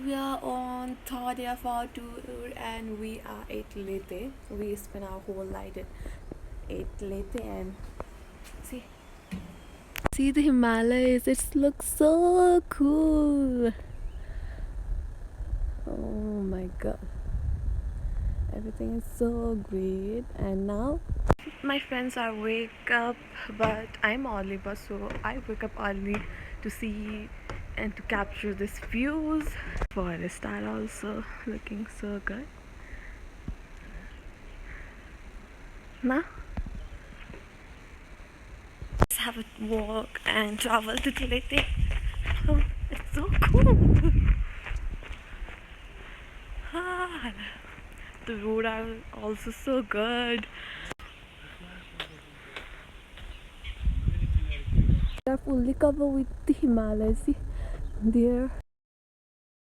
we are on third day of our tour and we are at Leyte. We spent our whole night at Leyte and see see the Himalayas. It looks so cool. Oh my god. Everything is so great and now my friends are wake up but I'm early but so I wake up early to see and to capture these views. Forest are also looking so good. Now let's have a walk and travel to Leyte. Oh, it's so cool. Ah, the road are also so good. We are fully covered with the Himalayas. See, there